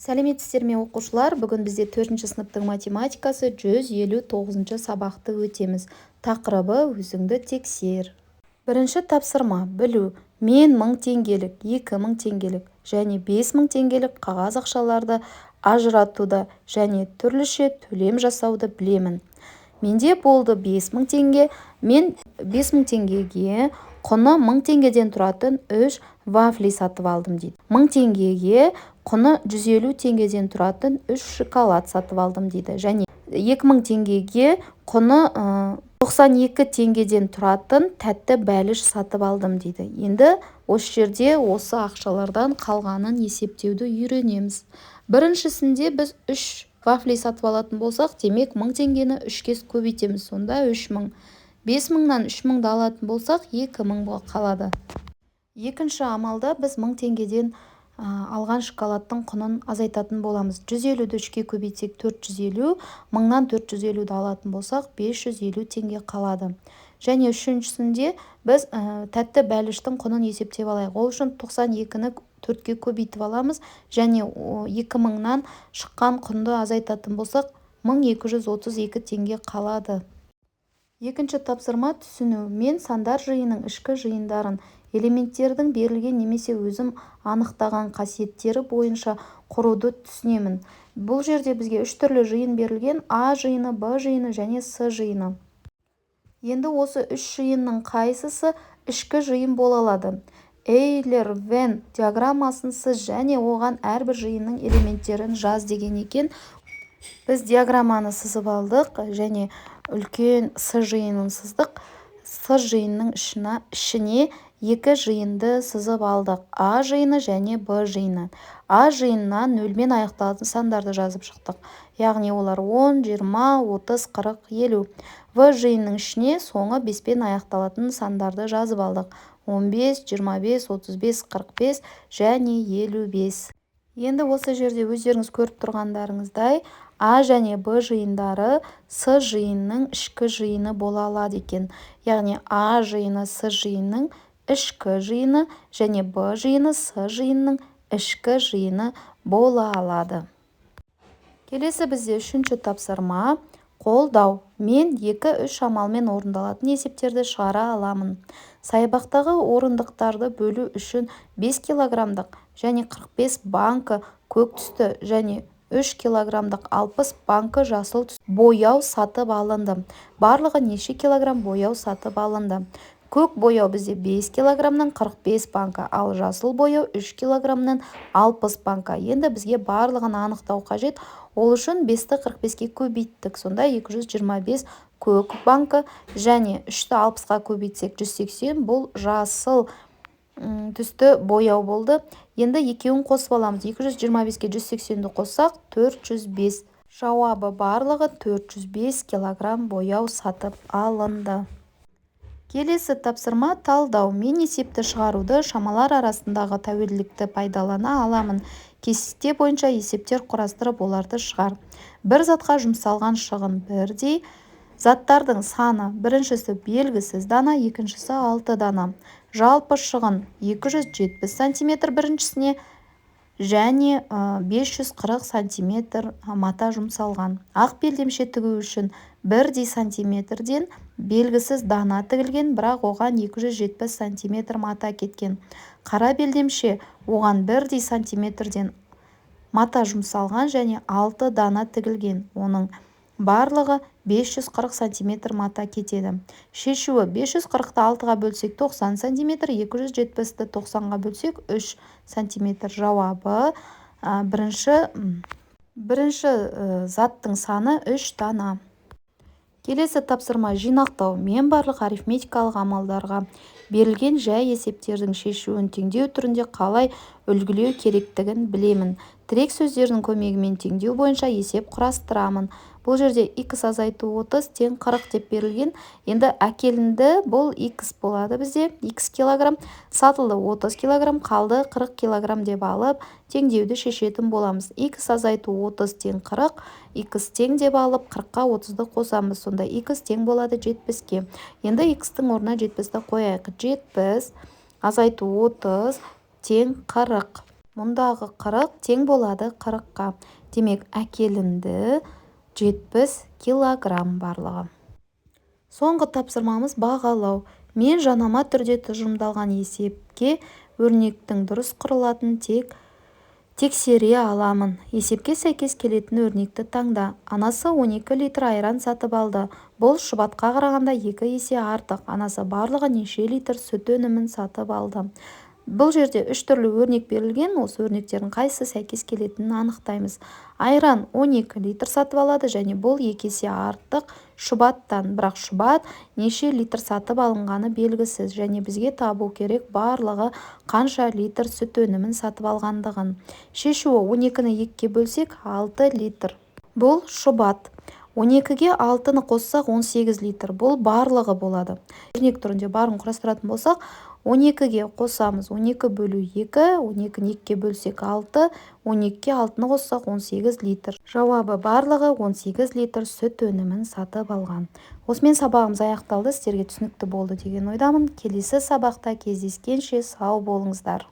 Сәлеметсіздер ме оқушылар? Бүгін бізде 4-ші сыныптың математикасы 159-ші сабақты өтеміз. Тақырыбы өзіңді тексер. Бірінші тапсырма білу. Мен 1000 теңгелік, 2000 теңгелік және 5000 теңгелік қағаз ақшаларды ажыратуды және түрліше төлем жасауды білемін. Менде болды 5000 теңге. Мен 5000 теңгеге құны 1000 теңгеден тұратын 3 вафли сатып алдым дейді. 1000 теңгеге құны 150 теңгеден тұратын 3 шоколад сатып алдым дейді. Және 2000 теңгеге құны 92 теңгеден тұратын тәтті бәліш сатып алдым дейді. Енді осы жерде осы ақшалардан қалғанын есептеуді үйренеміз. Біріншісінде біз 3 вафли сатып алатын болсақ, демек 1000 теңгені 3-ке көбейтеміз. Сонда 3000. 5000-нан 3000-ды алатын болсақ, 2000 қалады. Екінші амалда біз 1000 теңгеден алған шоколадтың құнын азайтатын боламыз. 150-ді 3-ке көбейтсек 450, 1000-нан 450-ді алатын болсақ 550 теңге қалады. Және үшіншісінде біз тәтті бәліштің құнын есептеп алайық. Ол үшін 92-ні 4-ке көбейтіп аламыз. Және 2000-нан шыққан құнды азайтатын болсақ 1232 теңге қалады. Екінші тапсырма түсіну. Мен сандар жиынының ішкі жиындарын элементтердің берілген немесе өзім анықтаған қасиеттері бойынша құруды түсінемін. Бұл жерде бізге 3 түрлі жиын берілген: А жиыны, Б жиыны және С жиыны. Енді осы 3 жиынның қайсысы ішкі жиын бола алады? Эйлер-Венн диаграммасын сыз және оған әрбір жиынның элементтерін жаз деген екен. Біз диаграмманы сызып алдық және үлкен С жиынын сыздық. С жиынның ішіне 2 жиынды сызып алдық: А жиыны және Б жиыны. А жиынынан 0-мен аяқталатын сандарды жазып шықтық. Яғни олар 10, 20, 30, 40, 50. В жиынның ішіне соңы 5-пен аяқталатын сандарды жазып алдық: 15, 25, 35, 45 және 55. Енді осы жерде өздеріңіз көріп тұрғандарыңыздай А және Б жиындары С жиынның ішкі жиыны бола алады екен. Яғни А жиыны С жиынның ішкі жиыны және Б жиыны С жиынның ішкі жиыны бола алады. Келесі бізде үшінші тапсырма қолдау. Мен 2-3 амалмен орындалатын есептерді шығара аламын. Саябақтағы орындықтарды бөлу үшін 5 килограмдық және 45 банкі көк түсті және 3 килограмдық 60 банкі жасыл түсті бояу сатып алынды. Барлығы неше килограмм бояу сатып алынды? Көк бояу бізде 5 килограмнан 45 банка, ал жасыл бояу 3 килограмнан 60 банка. Енді бізге барлығын анықтау қажет. Ол үшін 5-ті 45-ке көбейттік. Сонда 225 көк банка және 3-ті 60-қа көбейтсек 180, бұл жасыл түсті бояу болды. Енді екеуін қосып аламыз. 225-ке 180-ді қоссақ 405. Жауабы барлығы 405 килограмм бояу сатып алынды. Келесі тапсырма талдау. Мен есепті шығаруды шамалар арасындағы тәуелділікті пайдалана аламын. Кесте бойынша есептер құрастырып оларды шығар. Бір затқа жұмсалған шығын бірдей. Заттардың саны: біріншісі белгісіз дана, екіншісі 6 дана. Жалпы шығын 270 сантиметр біріншісіне және 540 сантиметр мата жұмсалған. Ақ белдемше тігу үшін бірдей сантиметрден белгісіз дана тігілген, бірақ оған 270 сантиметр мата кеткен. Қара белдемше, оған бірдей сантиметрден мата жұмсалған және 6 дана тігілген. Оның барлығы 540 сантиметр мата кетеді. Шешуі: 540-ты 6-ға бөлсек 90 сантиметр, 270-ті 90-ға бөлсек 3 сантиметр. Жауабы бірінші заттың саны 3 дана. Келесі тапсырма жинақтау. Мен барлық арифметикалық амалдарға берілген жай есептердің шешуін теңдеу түрінде қалай үлгілеу керектігін білемін. Тірек сөздердің көмегімен теңдеу бойынша есеп құрастырамын. Бұл жерде x азайту 30 тең 40 деп берілген. Енді әкелінді бұл x болады бізде. X килограмм сатылды 30 килограмм, қалды 40 килограмм деп алып, теңдеуді шешетін боламыз. X азайту 30 тең 40, x тең деп алып 40-қа 30-ды қосамыз. Сонда x тең болады 70-ке. Енді x-тің орнына 70-ді қояйық. 70 азайту 30 тең 40. мұндағы 40 тең болады 40-қа. Демек, әкелінді 70 килограмм барлығы. Соңғы тапсырмамыз бағалау. Мен жанама түрде тұжырымдалған есепке өрнектің дұрыс құрылатын тексере аламын. Есепке сәйкес келетін өрнекті таңда. Анасы 12 литр айран сатып алды. Бұл шұбатқа қарағанда 2 есе артық. Анасы барлығы неше литр сүт өнімін сатып алды. Бұл жерде 3 түрлі өрнек берілген, осы өрнектердің қайсы сәйкес келетінін анықтаймыз. Айран 12 литр сатып алады және бұл 2 есе артық шұбаттан, бірақ шұбат неше литр сатып алынғаны белгісіз және бізге табу керек барлығы қанша литр сүт өнімін сатып алғандығын. Шешуі: 12-ні 2-ке бөлсек 6 литр. Бұл шұбат. 12-ге 6-ны қоссақ 18 литр. Бұл барлығы болады. Өрнек түрінде барын құрастыратын болсақ, 12-ге қосамыз 12 бөлу 2, 12-ні 2-ке бөлсек 6, 12-ке 6-ны қоссақ 18 литр. Жауабы барлығы 18 литр сүт өнімін сатып алған. Осымен сабағымыз аяқталды, сіздерге түсінікті болды деген ойдамын. Келесі сабақта кездескенше сау болыңыздар.